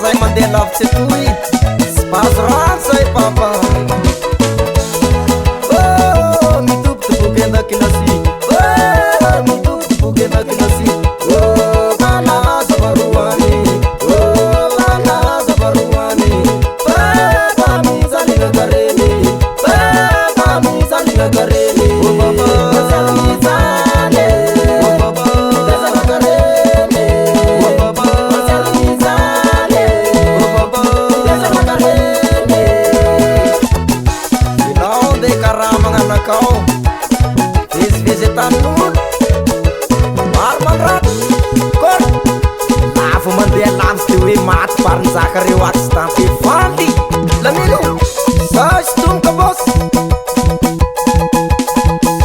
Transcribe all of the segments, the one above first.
zay mandeha lavitsy atoy spazo rano zay papa mitobotoboky andakilasy mitobotoboky andakilasy malaza varoany malaza varoany mizaligna kareny mizaligna kareny Vegetanul Marmanrat Kor Lavo mandeha lavitsy de hoe maty parinjaka reo aty sy tampefanty Lamino Sasy tomboka bos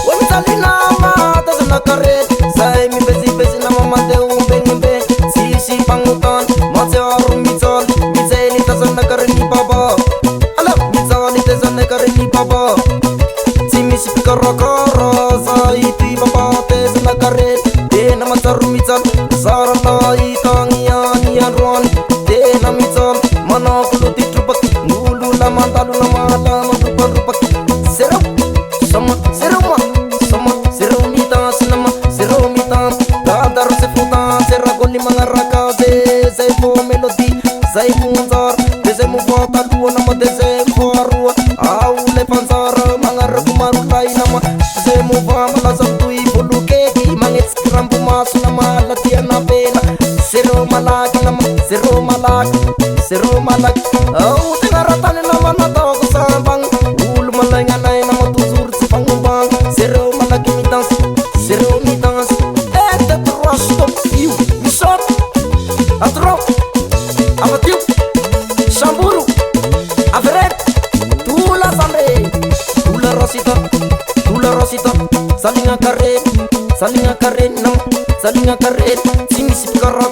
Oi mijaly nama tazana karety Zay mibezibezi nama mandeha ombegnimbe Tsisy mpagnotany Matsy aro mijaly Mijaly tazana kareny baba Ala mijaly tazana kareny baba Tsy misy pikarakara Zahity baba tezana karety Tena manjaro mijaly Zara lahitagny any androany Tena mijaly Manakolo ty tropaky Ngolo la mandalo la malama Dropaky Zero Sama Zero ma Sama Zero mitansy nama Zero mitansy Dadaro se fotansy Ragony magnaraka Zay vo melody Zay vonjara De zay mivota aloha nama De zay voaroa Ao le fanjara Magnarako marolay nama Zay mova malaza toy volokeky Magnetsiky rambo maso nama Latiana pena Zero malaky nama Zero malaky Zero malaky Ao tegna ratany nama nataoko sambagna Olo malaignanay nama toujours tsy fagnombagna Zero malaky mitansy Zero mitansy Ete trois stop io Misot Atro Avatio Samburu Averet Tula sambe Tula rosita Salinga karen nam Salinga karen Tsy misy pikara